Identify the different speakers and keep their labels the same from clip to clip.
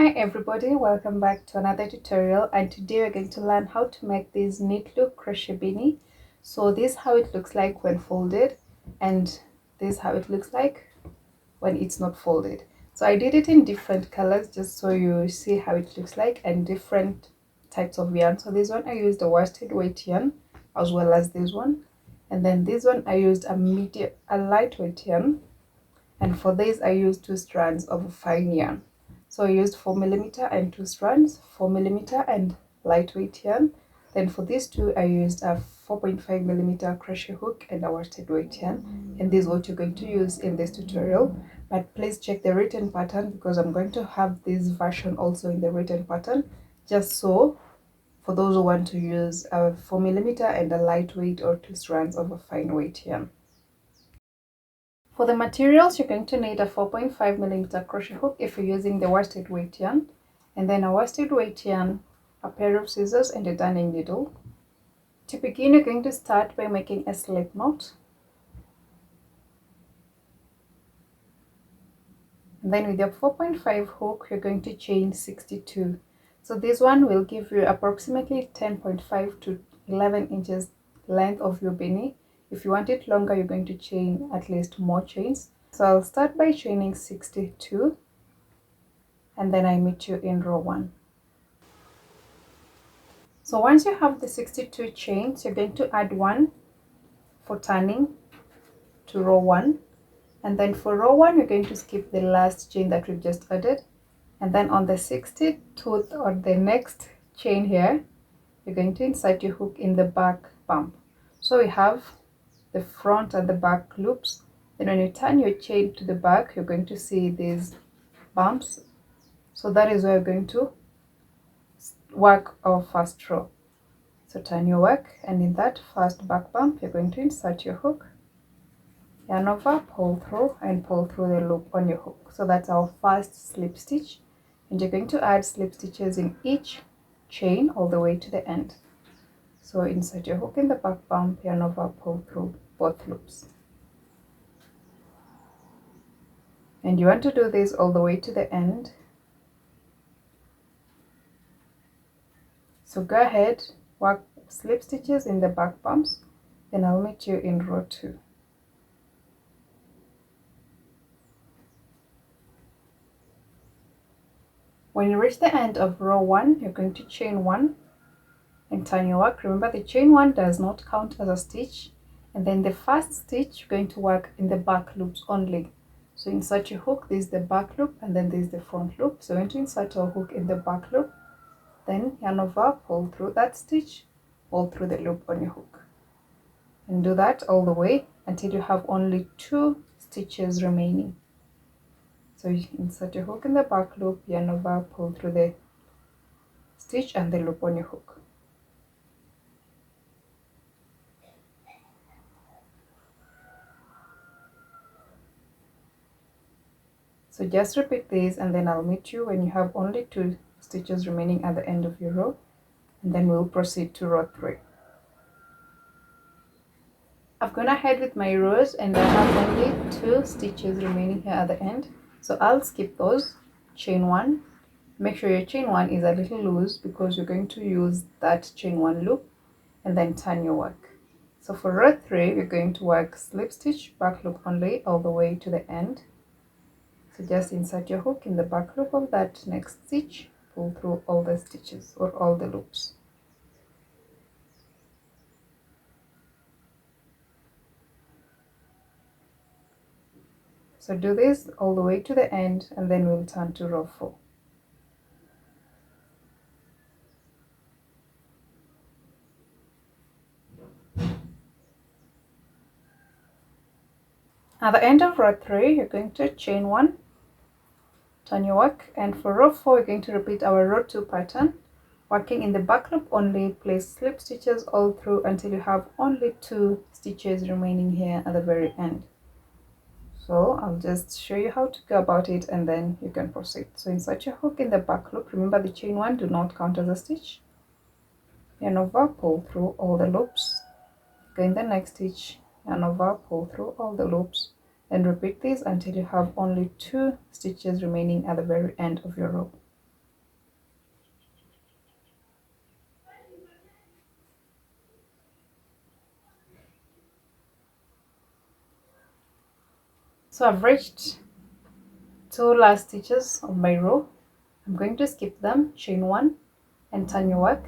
Speaker 1: Hi everybody, welcome back to another tutorial, and today we're going to learn how to make this neat look crochet beanie. So this is how it looks like when folded, and this is how it looks like when it's not folded. So I did it in different colors just so you see how it looks like, and different types of yarn. So this one I used a worsted weight yarn as well as this one, and then this one I used a lightweight yarn, and for this I used 2 strands of fine yarn. So I used 4mm and 2 strands, 4mm and lightweight yarn. Then for these two I used a 4.5mm crochet hook and a worsted weight yarn, and this is what you're going to use in this tutorial. But please check the written pattern, because I'm going to have this version also in the written pattern, just so for those who want to use a 4mm and a lightweight or 2 strands of a fine weight yarn. For the materials, you're going to need a 4.5mm crochet hook if you're using the worsted weight yarn, and then a worsted weight yarn, a pair of scissors, and a darning needle. To begin, you're going to start by making a slip knot. And then with your 4.5 hook, you're going to chain 62. So this one will give you approximately 10.5 to 11 inches length of your beanie. If you want it longer, you're going to chain at least more chains. So I'll start by chaining 62, and then I meet you in row 1. So once you have the 62 chains, you're going to add 1 for turning to row 1, and then for row 1 you're going to skip the last chain that we've just added, and then on the 62th or the next chain here, you're going to insert your hook in the back bump. So we have the front and the back loops. Then when you turn your chain to the back, you're going to see these bumps. So that is where you're going to work our first row. So turn your work, and in that first back bump you're going to insert your hook, yarn over, pull through, and pull through the loop on your hook. So that's our first slip stitch, and you're going to add slip stitches in each chain all the way to the end. So insert your hook in the back bump, yarn over, pull through both loops, and you want to do this all the way to the end. So go ahead, work slip stitches in the back bumps, then I'll meet you in row 2. When you reach the end of row 1, you're going to chain 1 and turn your work. Remember, the chain 1 does not count as a stitch, and then the first stitch you're going to work in the back loops only. So insert your hook, this is the back loop, and then this is the front loop. So we're going to insert our hook in the back loop, then yarn over, pull through that stitch, pull through the loop on your hook, and do that all the way until you have only 2 stitches remaining. So you insert your hook in the back loop, yarn over, pull through the stitch and the loop on your hook. So just repeat this, and then I'll meet you when you have only 2 stitches remaining at the end of your row, and then we'll proceed to row 3. I've gone ahead with my rows, and I have only 2 stitches remaining here at the end, so I'll skip those. Chain 1. Make sure your chain 1 is a little loose, because you're going to use that chain 1 loop, and then turn your work. So for row 3, we're going to work slip stitch, back loop only all the way to the end. So just insert your hook in the back loop of that next stitch, pull through all the stitches or all the loops. So do this all the way to the end, and then we'll turn to row 4. At the end of row 3, you're going to chain 1, turn your work, and for row 4 we're going to repeat our row 2 pattern, working in the back loop only. Place slip stitches all through until you have only 2 stitches remaining here at the very end. So I'll just show you how to go about it, and then you can proceed. So insert your hook in the back loop. Remember, the chain 1 do not count as a stitch. Yarn over, pull through all the loops, go in the next stitch, yarn over, pull through all the loops, and repeat this until you have only 2 stitches remaining at the very end of your row. So I've reached 2 last stitches of my row. I'm going to skip them, chain 1 and turn your work.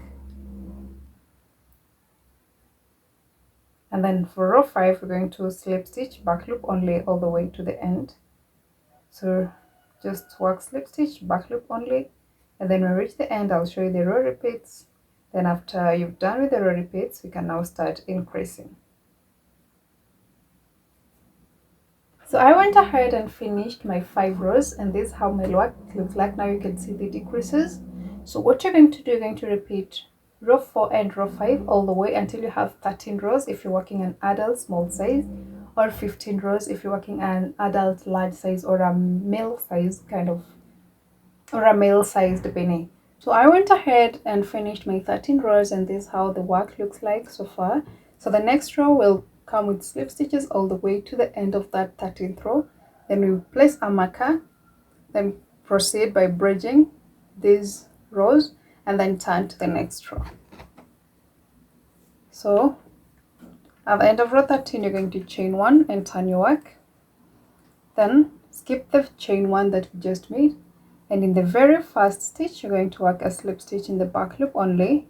Speaker 1: And then for row 5 we're going to slip stitch back loop only all the way to the end. So just work slip stitch back loop only, and then when we reach the end I'll show you the row repeats. Then after you've done with the row repeats, we can now start increasing. So I went ahead and finished my 5 rows, and this is how my work looks like. Now you can see the decreases. So what you're going to do, you're going to repeat row 4 and row 5 all the way until you have 13 rows if you're working an adult small size, or 15 rows if you're working an adult large size, or a male size kind of, or a male sized beanie. So I went ahead and finished my 13 rows, and this is how the work looks like so far. So the next row will come with slip stitches all the way to the end of that 13th row. Then we place a marker, then proceed by bridging these rows and then turn to the next row. So at the end of row 13 you're going to chain 1 and turn your work, then skip the chain 1 that we just made, and in the very first stitch you're going to work a slip stitch in the back loop only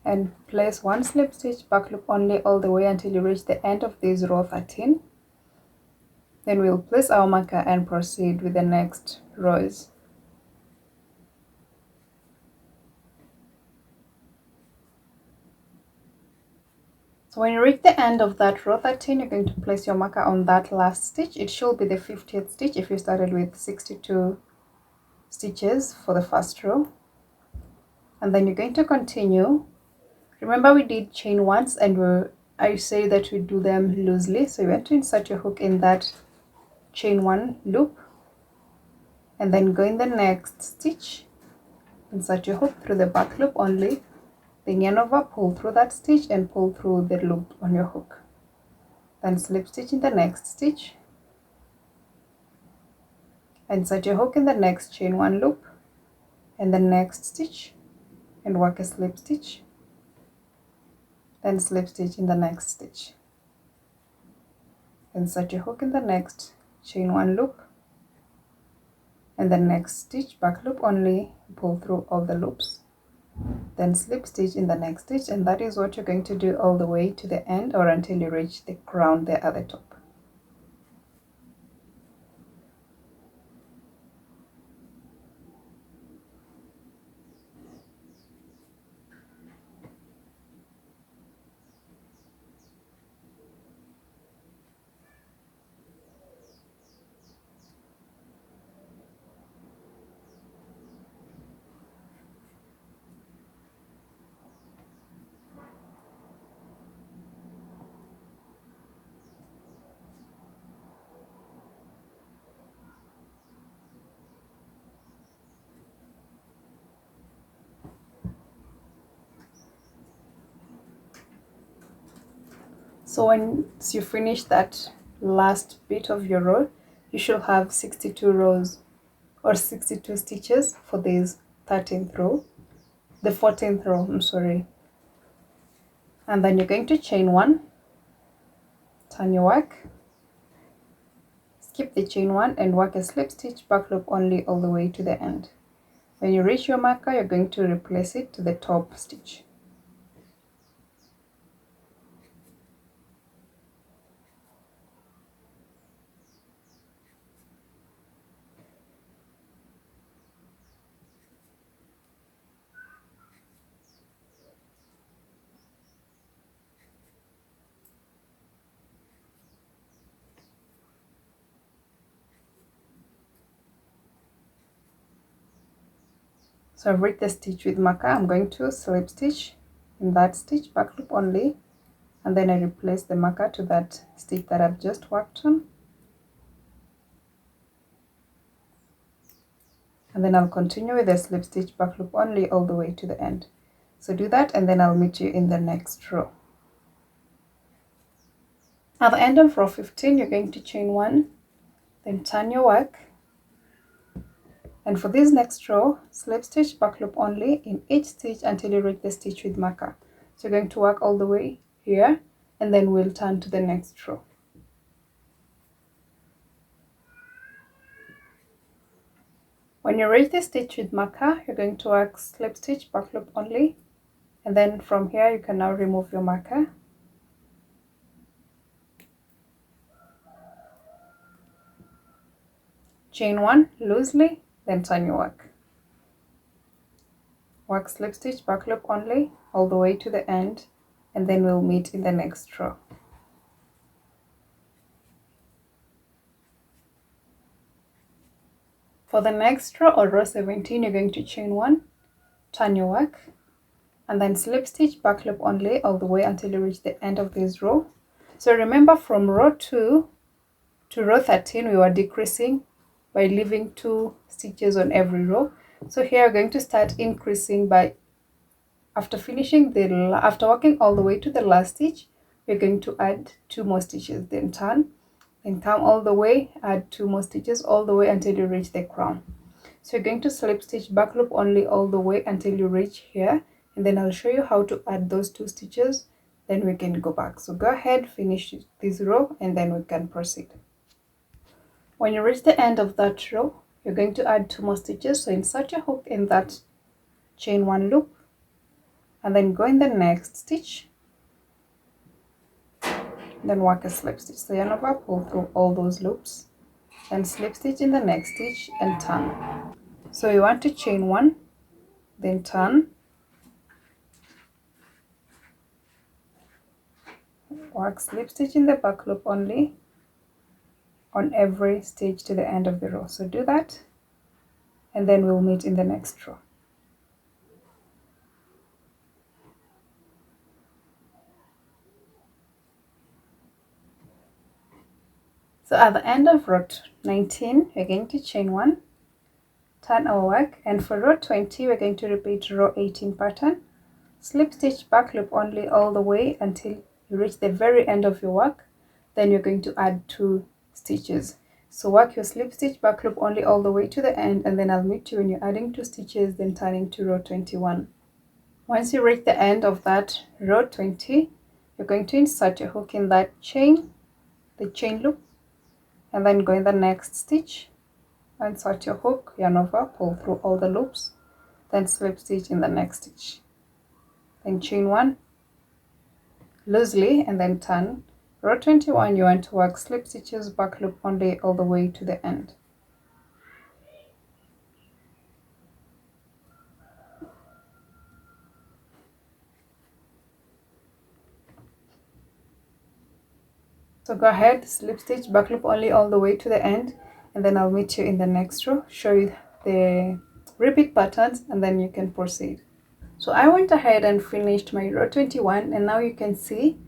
Speaker 1: and place 1 slip stitch back loop only all the way until you reach the end of this row 13. Then we'll place our marker and proceed with the next rows. So when you reach the end of that row 13, you're going to place your marker on that last stitch. It should be the 50th stitch if you started with 62 stitches for the first row. And then you're going to continue. Remember we did chain once, and I say that we do them loosely. So you want to insert your hook in that chain 1 loop, and then go in the next stitch, insert your hook through the back loop only, then yarn over, pull through that stitch and pull through the loop on your hook, then slip stitch in the next stitch, insert your hook in the next chain 1 loop and the next stitch and work a slip stitch, then slip stitch in the next stitch, insert your hook in the next chain 1 loop and the next stitch, back loop only, pull through all the loops, then slip stitch in the next stitch, and that is what you're going to do all the way to the end or until you reach the crown there at the top. So once you finish that last bit of your row, you should have 62 rows or 62 stitches for this 13th row, the 14th row, I'm sorry. And then you're going to chain 1, turn your work, skip the chain 1 and work a slip stitch back loop only all the way to the end. When you reach your marker, you're going to replace it to the top stitch. So I've reached the stitch with marker. I'm going to slip stitch in that stitch, back loop only, and then I replace the marker to that stitch that I've just worked on. And then I'll continue with the slip stitch back loop only all the way to the end. So do that and then I'll meet you in the next row. At the end of row 15, you're going to chain 1, then turn your work. And for this next row, slip stitch back loop only in each stitch until you reach the stitch with marker. So you're going to work all the way here and then we'll turn to the next row. When you reach the stitch with marker, you're going to work slip stitch, back loop only, and then from here you can now remove your marker. Chain 1 loosely, then turn your work. Work slip stitch, back loop only all the way to the end, and then we'll meet in the next row. For the next row, or row 17, you're going to chain 1, turn your work, and then slip stitch, back loop only all the way until you reach the end of this row. So remember, from row 2 to row 13 we were decreasing by leaving 2 stitches on every row. So here we're going to start increasing by, after working all the way to the last stitch, we're going to add 2 more stitches, then turn, then come all the way, add 2 more stitches all the way until you reach the crown. So you're going to slip stitch, back loop only all the way until you reach here, and then I'll show you how to add those 2 stitches, then we can go back. So go ahead, finish this row, and then we can proceed. When you reach the end of that row, you're going to add 2 more stitches. So insert your hook in that chain 1 loop, and then go in the next stitch, then work a slip stitch. So yarn over, pull through all those loops, then slip stitch in the next stitch and turn. So you want to chain 1, then turn, work slip stitch in the back loop only on every stitch to the end of the row. So do that, and then we'll meet in the next row. So at the end of row 19, we're going to chain 1, turn our work, and for row 20 we're going to repeat row 18 pattern, slip stitch, back loop only all the way until you reach the very end of your work. Then you're going to add 2 stitches. So work your slip stitch, back loop only all the way to the end, and then I'll meet you when you're adding 2 stitches, then turning to row 21. Once you reach the end of that row 20, you're going to insert your hook in that chain, the chain loop, and then go in the next stitch, insert your hook, yarn over, pull through all the loops, then slip stitch in the next stitch, then chain 1 loosely, and then turn. Row 21 you want to work slip stitches, back loop only all the way to the end. So go ahead, slip stitch, back loop only all the way to the end, and then I'll meet you in the next row, show you the repeat patterns, and then you can proceed. So I went ahead and finished my row 21, and now you can see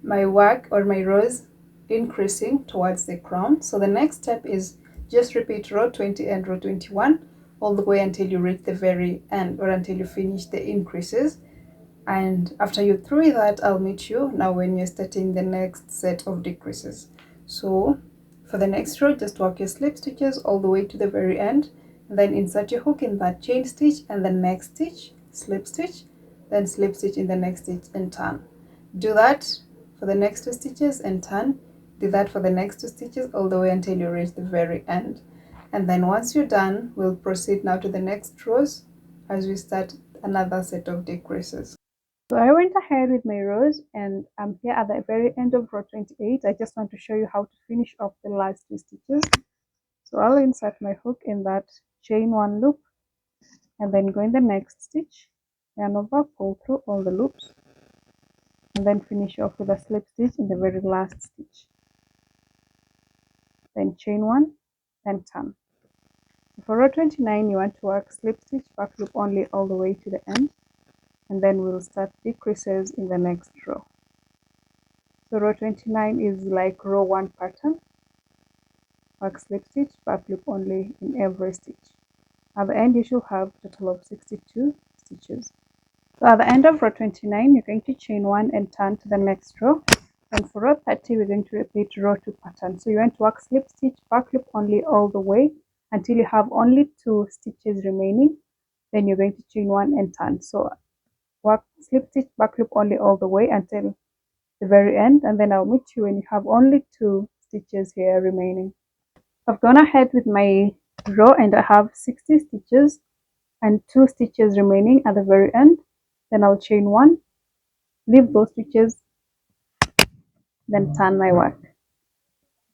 Speaker 1: my work or my rows increasing towards the crown. So the next step is just repeat row 20 and row 21 all the way until you reach the very end, or until you finish the increases. And after you through that, I'll meet you now when you're starting the next set of decreases. So for the next row, just work your slip stitches all the way to the very end, and then insert your hook in that chain stitch and the next stitch, slip stitch, then slip stitch in the next stitch and turn. Do that for the next 2 stitches and turn. Do that for the next 2 stitches all the way until you reach the very end. And then once you're done, we'll proceed now to the next rows as we start another set of decreases. So I went ahead with my rows, and I'm here at the very end of row 28. I just want to show you how to finish off the last 2 stitches. So I'll insert my hook in that chain 1 loop, and then go in the next stitch, yarn over, pull through all the loops, and then finish off with a slip stitch in the very last stitch. Then chain 1 and turn. For row 29 you want to work slip stitch, back loop only all the way to the end, and then we'll start decreases in the next row. So row 29 is like row 1 pattern, work slip stitch, back loop only in every stitch. At the end you should have a total of 62 stitches. So at the end of row 29 you're going to chain 1 and turn to the next row, and for row 30 we're going to repeat row 2 pattern. So you want to work slip stitch, back loop only all the way until you have only 2 stitches remaining, then you're going to chain 1 and turn. So work slip stitch, back loop only all the way until the very end, and then I'll meet you when you have only 2 stitches here remaining. I've gone ahead with my row and I have 60 stitches and 2 stitches remaining at the very end. Then I'll chain 1, leave those stitches, then turn my work.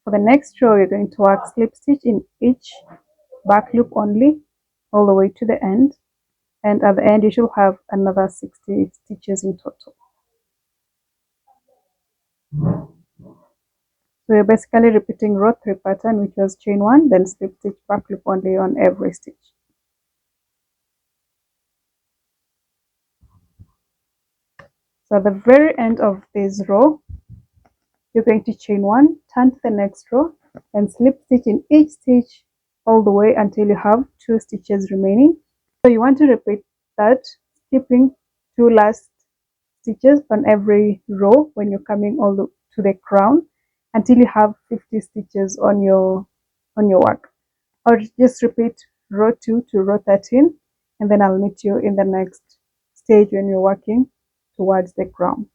Speaker 1: For the next row, you're going to work slip stitch in each back loop only all the way to the end, and at the end you should have another 60 stitches in total. So you're basically repeating row 3 pattern, which was chain 1, then slip stitch, back loop only on every stitch. So at the very end of this row, you're going to chain 1, turn to the next row, and slip stitch in each stitch all the way until you have 2 stitches remaining. So you want to repeat that, skipping 2 last stitches on every row when you're coming all to the crown until you have 50 stitches on your work. Or just repeat row 2 to row 13, and then I'll meet you in the next stage when you're working towards the crown.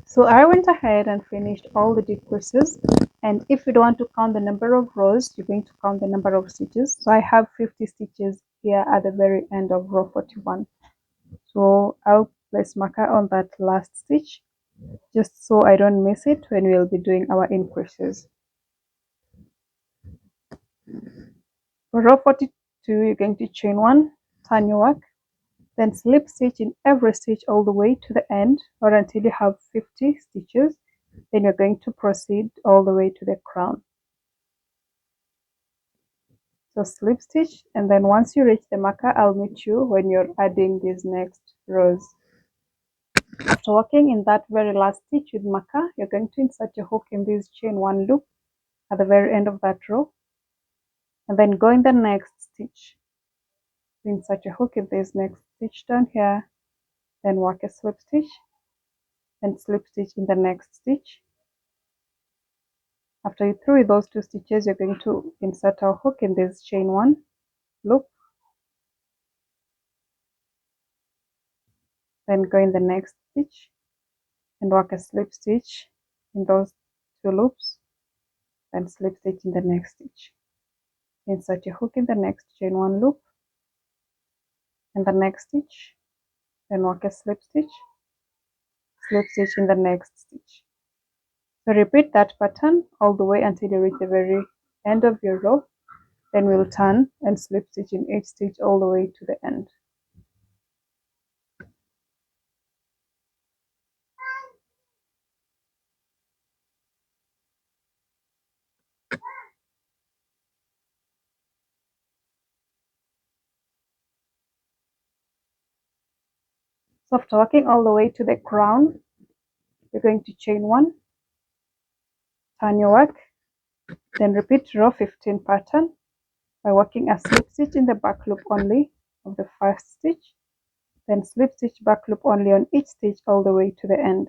Speaker 1: So I went ahead and finished all the decreases, and if you don't want to count the number of rows, you're going to count the number of stitches. So I have 50 stitches here at the very end of row 41. So I'll place marker on that last stitch just so I don't miss it when we'll be doing our increases. For row 42, you're going to chain 1, turn your work, then slip stitch in every stitch all the way to the end or until you have 50 stitches. Then you're going to proceed all the way to the crown. So slip stitch, and then once you reach the marker, I'll meet you when you're adding these next rows. After working in that very last stitch with marker, you're going to insert your hook in this chain 1 loop at the very end of that row, and then go in the next stitch. Insert your hook in this next stitch down here, then work a slip stitch, then slip stitch in the next stitch. After you through those 2 stitches, you're going to insert our hook in this chain 1 loop, then go in the next stitch and work a slip stitch in those 2 loops, then slip stitch in the next stitch. Insert your hook in the next chain 1 loop and the next stitch, then work a slip stitch in the next stitch. So repeat that pattern all the way until you reach the very end of your row. Then we'll turn and slip stitch in each stitch all the way to the end. So after working all the way to the crown, you're going to chain 1, turn your work, then repeat row 15 pattern by working a slip stitch in the back loop only of the first stitch, then slip stitch back loop only on each stitch all the way to the end.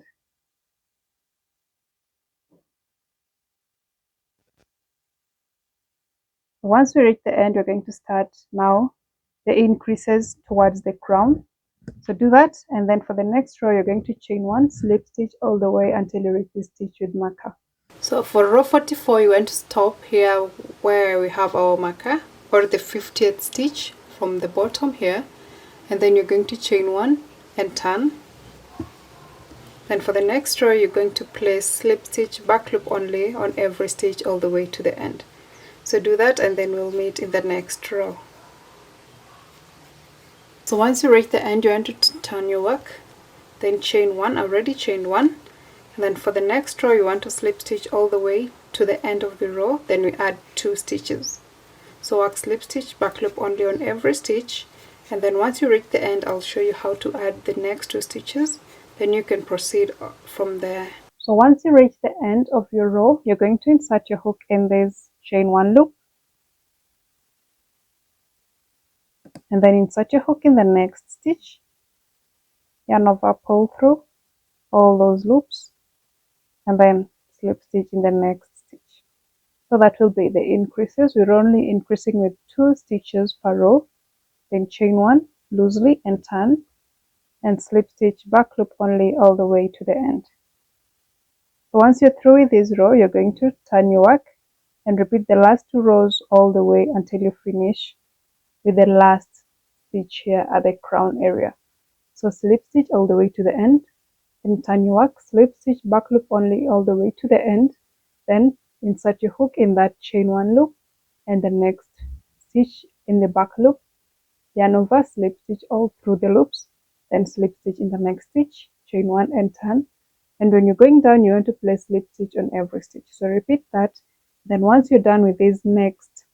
Speaker 1: Once we reach the end, we're going to start now the increases towards the crown. So do that, and then for the next row, you're going to chain 1, slip stitch all the way until you reach the stitch with marker. So for row 44, you want to stop here where we have our marker, or the 50th stitch from the bottom here, and then you're going to chain 1 and turn. Then for the next row, you're going to place slip stitch back loop only on every stitch all the way to the end. So do that, and then we'll meet in the next row. So once you reach the end, you want to turn your work, then chain 1, already chained 1, and then for the next row you want to slip stitch all the way to the end of the row, then we add 2 stitches. So work slip stitch back loop only on every stitch, and then once you reach the end, I'll show you how to add the next 2 stitches, then you can proceed from there. So once you reach the end of your row, you're going to insert your hook in this chain 1 loop, and then insert your hook in the next stitch, yarn over, pull through all those loops, and then slip stitch in the next stitch. So that will be the increases. We're only increasing with 2 stitches per row, then chain 1 loosely and turn, and slip stitch back loop only all the way to the end. So once you're through with this row, you're going to turn your work and repeat the last 2 rows all the way until you finish with the last stitch here at the crown area. So slip stitch all the way to the end, then turn your work, slip stitch, back loop only all the way to the end, then insert your hook in that chain 1 loop and the next stitch in the back loop, yarn over, slip stitch all through the loops, then slip stitch in the next stitch, chain 1 and turn. And when you're going down, you want to place slip stitch on every stitch. So repeat that. Then once you're done with these next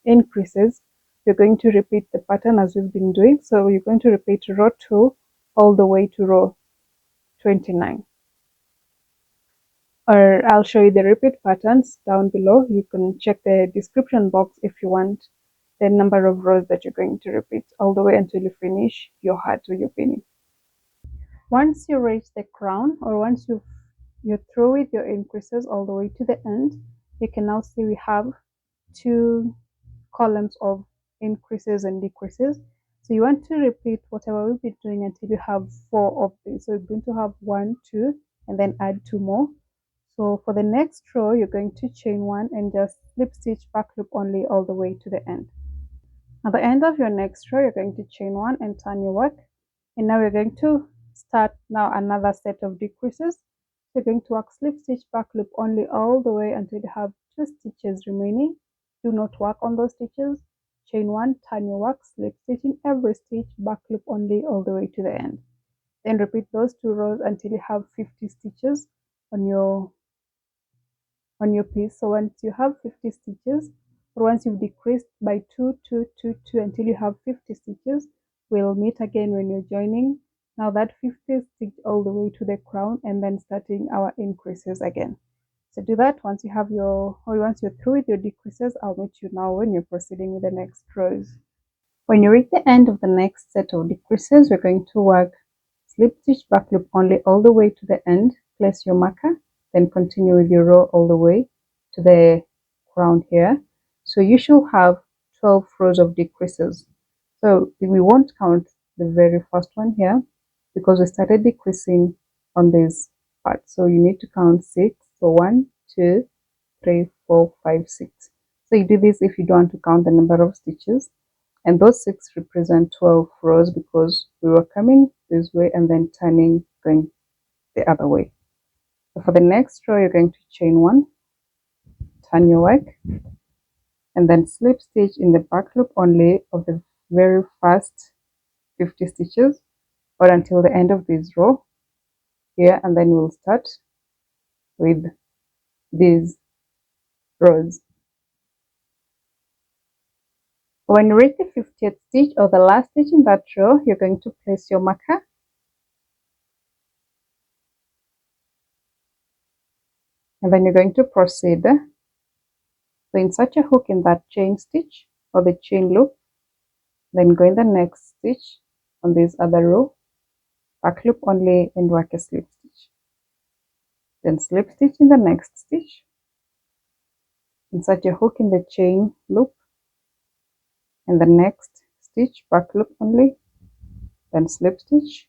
Speaker 1: increases, you're going to repeat the pattern as we've been doing. So you're going to repeat row 2 all the way to row 29. Or I'll show you the repeat patterns down below. You can check the description box if you want the number of rows that you're going to repeat all the way until you finish your heart or your beanie. Once you reach the crown, or once you're through with your increases all the way to the end, you can now see we have 2 columns of increases and decreases. So you want to repeat whatever we've been doing until you have 4 of these. So you're going to have 1, 2, and then add 2 more. So for the next row, you're going to chain 1 and just slip stitch, back loop only all the way to the end. At the end of your next row, you're going to chain 1 and turn your work. And now we're going to start now another set of decreases. So you're going to work slip stitch, back loop only all the way until you have 2 stitches remaining. Do not work on those stitches. Chain 1, turn your work, slip stitch in every stitch, back loop only all the way to the end. Then repeat those 2 rows until you have 50 stitches on your piece. So once you have 50 stitches, or once you've decreased by 2, 2, 2, 2 until you have 50 stitches, we'll meet again when you're joining now that 50 stitch all the way to the crown, and then starting our increases again. So do that once you have once you're through with your decreases. I'll meet you now when you're proceeding with the next rows. When you reach the end of the next set of decreases, we're going to work slip stitch, back loop only all the way to the end, place your marker, then continue with your row all the way to the crown here. So you should have 12 rows of decreases. So we won't count the very first one here because we started decreasing on this part. So you need to count 6. So 1, 2, 3, 4, 5, 6. So you do this if you don't want to count the number of stitches. And those 6 represent 12 rows because we were coming this way and then turning, going the other way. So for the next row, you're going to chain 1, turn your work, and then slip stitch in the back loop only of the very first 50 stitches or until the end of this row here, and then we'll start with these rows. When you reach the 50th stitch or the last stitch in that row, you're going to place your marker, and then you're going to proceed. So insert your hook in that chain stitch or the chain loop, then go in the next stitch on this other row, back loop only and work a slip stitch. Then slip stitch in the next stitch, insert your hook in the chain loop and the next stitch, back loop only, then slip stitch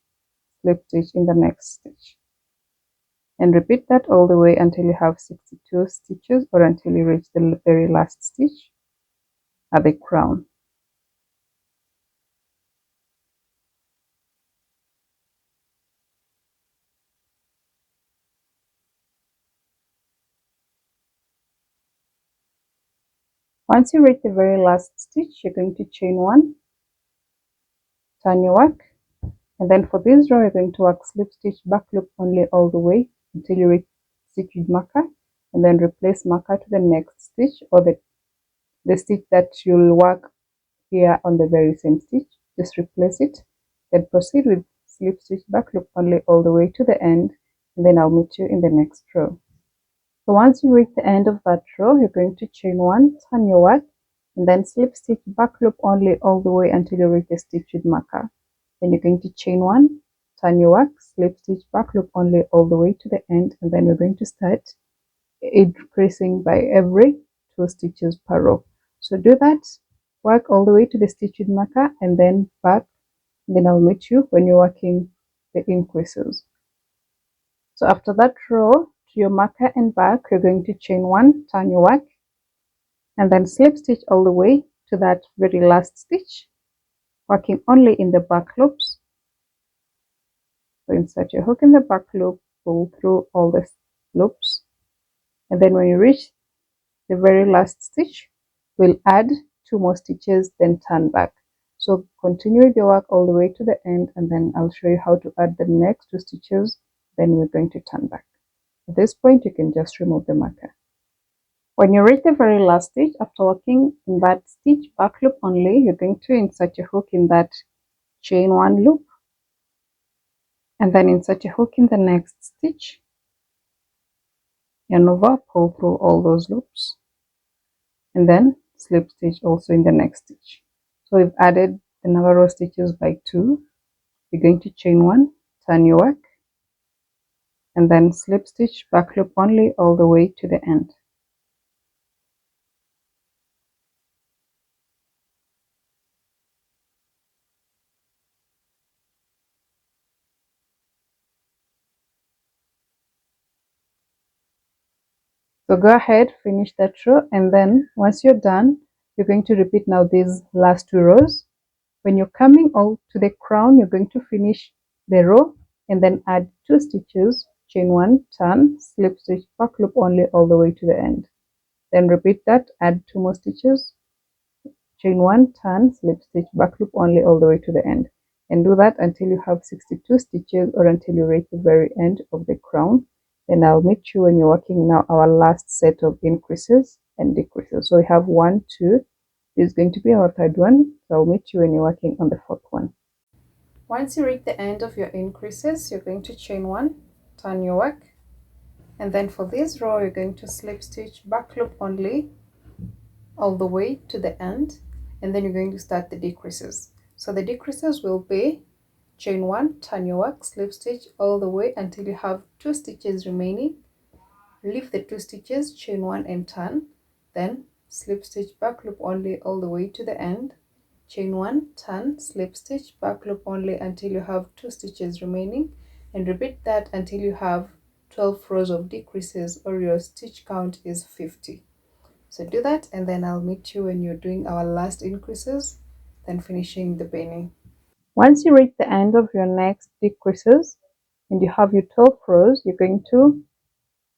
Speaker 1: in the next stitch. And repeat that all the way until you have 62 stitches or until you reach the very last stitch at the crown. Once you reach the very last stitch, you're going to chain 1, turn your work, and then for this row, you're going to work slip stitch, back loop only all the way until you reach stitch with marker, and then replace marker to the next stitch or the stitch that you'll work here on the very same stitch. Just replace it, then proceed with slip stitch, back loop only all the way to the end, and then I'll meet you in the next row. So once you reach the end of that row, you're going to chain 1, turn your work, and then slip stitch, back loop only all the way until you reach the stitch with marker. Then you're going to chain 1, turn your work, slip stitch, back loop only all the way to the end, and then we're going to start increasing by every 2 stitches per row. So do that, work all the way to the stitch with marker and then back, and then I'll meet you when you're working the increases. So after that row, to your marker and back, you're going to chain 1, turn your work, and then slip stitch all the way to that very last stitch, working only in the back loops. So insert your hook in the back loop, pull through all the loops, and then when you reach the very last stitch, we'll add 2 more stitches, then turn back. So continue with your work all the way to the end, and then I'll show you how to add the next 2 stitches, then we're going to turn back. At this point, you can just remove the marker. When you reach the very last stitch, after working in that stitch back loop only, you're going to insert your hook in that chain 1 loop, and then insert your hook in the next stitch, yarn over, pull through all those loops, and then slip stitch also in the next stitch. So we've added the number of row stitches by 2. You're going to chain 1, turn your work, and then slip stitch back loop only all the way to the end. So go ahead, finish that row, and then once you're done, you're going to repeat now these last 2 rows. When you're coming all to the crown, you're going to finish the row and then add 2 stitches, chain 1, turn, slip stitch back loop only all the way to the end. Then repeat that, add 2 more stitches, chain 1, turn, slip stitch back loop only all the way to the end, and do that until you have 62 stitches or until you reach the very end of the crown. Then I'll meet you when you're working now our last set of increases and decreases. So we have 1, 2, this is going to be our 3rd one, so I'll meet you when you're working on the 4th one. Once you reach the end of your increases, you're going to chain 1, turn your work, and then for this row you're going to slip stitch back loop only all the way to the end, and then you're going to start the decreases. So the decreases will be chain 1, turn your work, slip stitch all the way until you have 2 stitches remaining, leave the 2 stitches, chain 1 and turn, then slip stitch back loop only all the way to the end, chain 1, turn, slip stitch back loop only until you have 2 stitches remaining, and repeat that until you have 12 rows of decreases or your stitch count is 50. So do that, and then I'll meet you when you're doing our last increases, then finishing the beanie. Once you reach the end of your next decreases and you have your 12 rows, you're going to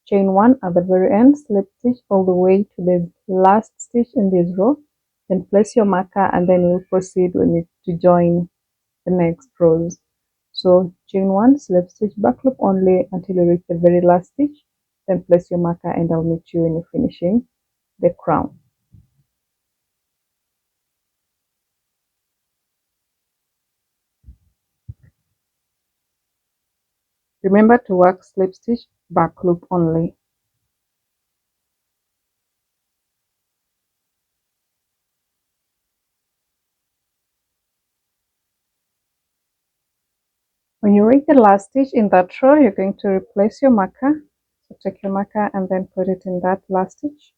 Speaker 1: chain 1 at the very end, slip stitch all the way to the last stitch in this row, then place your marker, and then you'll proceed to join the next rows. So chain 1, slip stitch back loop only until you reach the very last stitch, then place your marker, and I'll meet you when you're finishing the crown. Remember to work slip stitch back loop only. When you reach the last stitch in that row, you're going to replace your marker. So take your marker and then put it in that last stitch.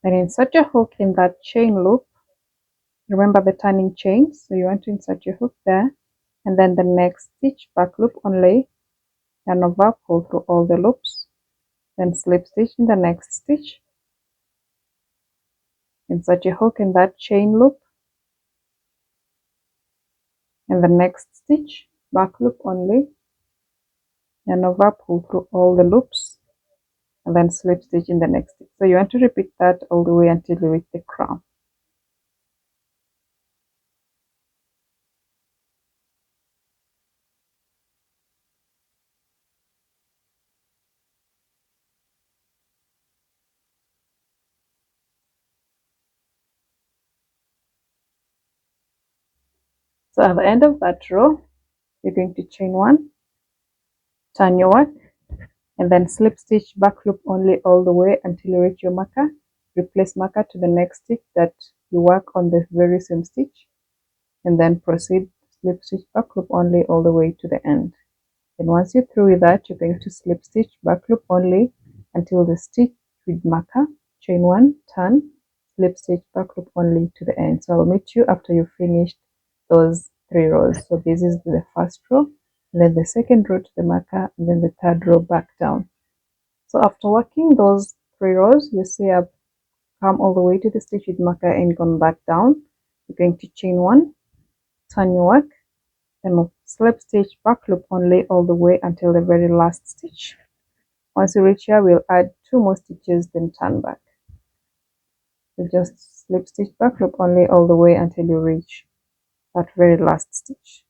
Speaker 1: Then insert your hook in that chain loop. Remember the turning chain, so you want to insert your hook there, and then the next stitch back loop only, yarn over, pull through all the loops, then slip stitch in the next stitch, insert your hook in that chain loop, and the next stitch back loop only, yarn over, pull through all the loops, and then slip stitch in the next stitch. So you want to repeat that all the way until you reach the crown. So at the end of that row, you're going to chain 1, turn your work, and then slip stitch back loop only all the way until you reach your marker. Replace marker to the next stitch that you work on the very same stitch, and then proceed slip stitch back loop only all the way to the end. And once you're through with that, you're going to slip stitch back loop only until the stitch with marker, chain 1, turn, slip stitch back loop only to the end. So I'll meet you after you've finished those 3 rows. So this is the first row, and then the second row to the marker, and then the 3rd row back down. So after working those 3 rows, you see I've come all the way to the stitch with marker and gone back down. You're going to chain 1, turn your work, then slip stitch back loop only all the way until the very last stitch. Once you reach here, we'll add 2 more stitches, then turn back. So just slip stitch back loop only all the way until you reach that very last stitch.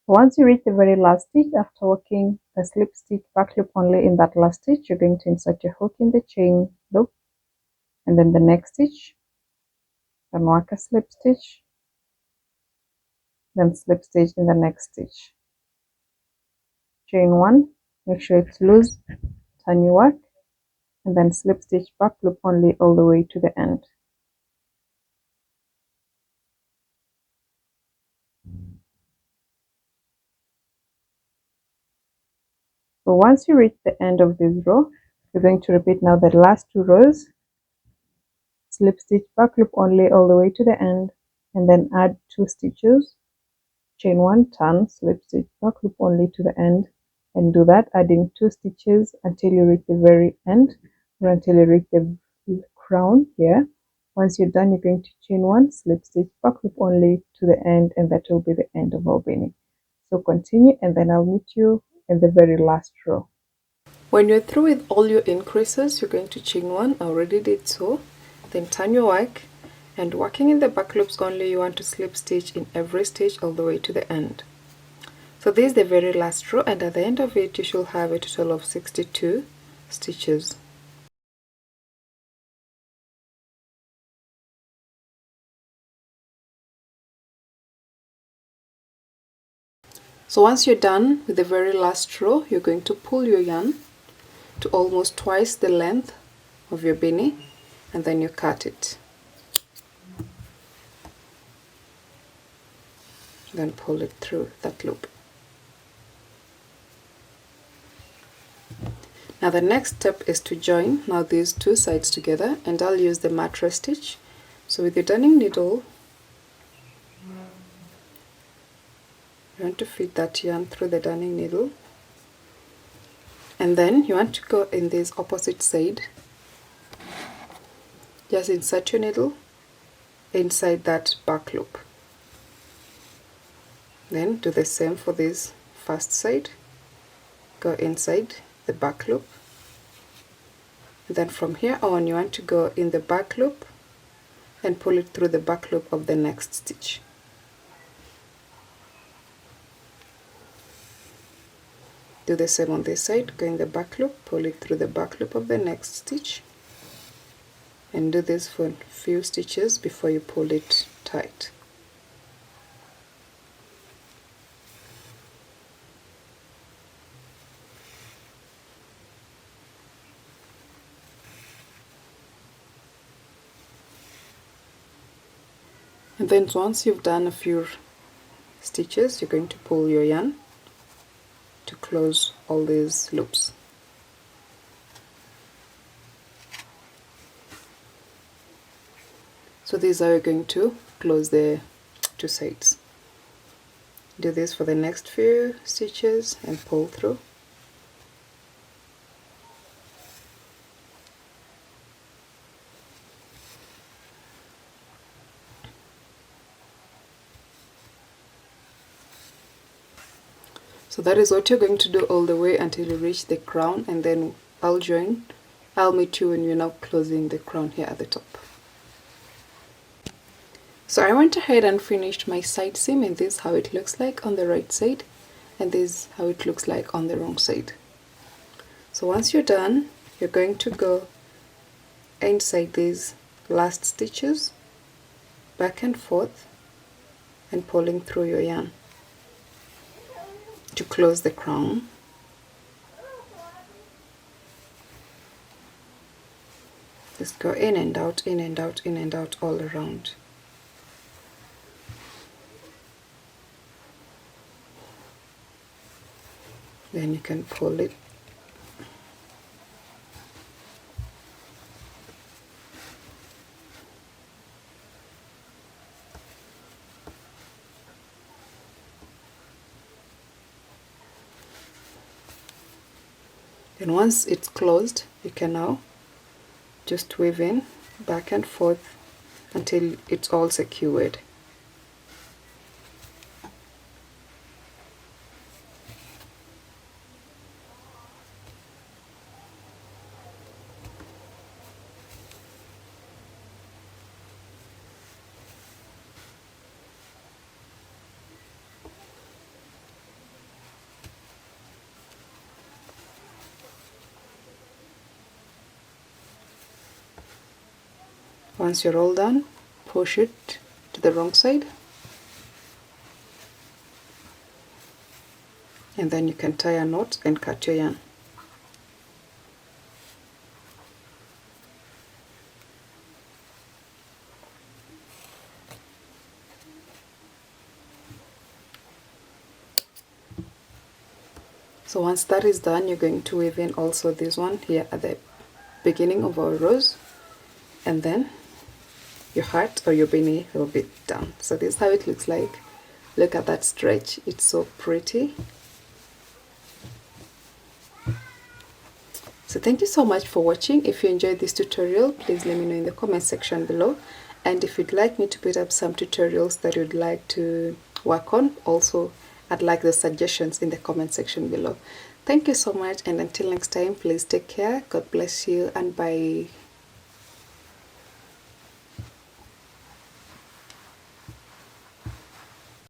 Speaker 1: Once you reach the very last stitch, after working the slip stitch back loop only in that last stitch, you're going to insert your hook in the chain loop, and then the next stitch, then work a slip stitch, then slip stitch in the next stitch. Chain 1, make sure it's loose, turn your work, and then slip stitch back loop only all the way to the end. So once you reach the end of this row, you're going to repeat now the last 2 rows, slip stitch back loop only all the way to the end, and then add 2 stitches, chain 1, turn, slip stitch back loop only to the end, and do that, adding 2 stitches until you reach the very end, or until you reach the crown here. Once you're done, you're going to chain 1, slip stitch back loop only to the end, and that will be the end of our beanie. So continue, and then I'll meet you in the very last row. When you're through with all your increases, you're going to chain 1. I already did so. Then turn your work, and working in the back loops only, you want to slip stitch in every stitch all the way to the end. So this is the very last row, and at the end of it you should have a total of 62 stitches. So once you're done with the very last row, you're going to pull your yarn to almost twice the length of your beanie, and then you cut it. Then pull it through that loop. Now the next step is to join now these 2 sides together, and I'll use the mattress stitch. So with your darning needle, you want to feed that yarn through the darning needle, and then you want to go in this opposite side. Just insert your needle inside that back loop. Then do the same for this first side. Go inside the back loop. And then from here on, you want to go in the back loop and pull it through the back loop of the next stitch. Do the same on this side. Go in the back loop, pull it through the back loop of the next stitch, and do this for a few stitches before you pull it tight. And then once you've done a few stitches, you're going to pull your yarn to close all these loops. So this is how you're going to close the 2 sides. Do this for the next few stitches and pull through. So that is what you're going to do all the way until you reach the crown, and then I'll meet you when you're now closing the crown here at the top. So I went ahead and finished my side seam, and this is how it looks like on the right side, and this is how it looks like on the wrong side. So once you're done, you're going to go inside these last stitches, back and forth, and pulling through your yarn to close the crown. Just go in and out, in and out, in and out all around. Then you can pull it. And once it's closed, you can now just weave in back and forth until it's all secured. Once you're all done, push it to the wrong side, and then you can tie a knot and cut your yarn. So once that is done, you're going to weave in also this one here at the beginning of our rows, and then your heart or your beanie will be done. So this is how it looks like. Look at that stretch, it's so pretty. So thank you so much for watching. If you enjoyed this tutorial, please let me know in the comment section below. And if you'd like me to put up some tutorials that you'd like to work on, also I'd like the suggestions in the comment section below. Thank you so much, and until next time, please take care. God bless you, and bye.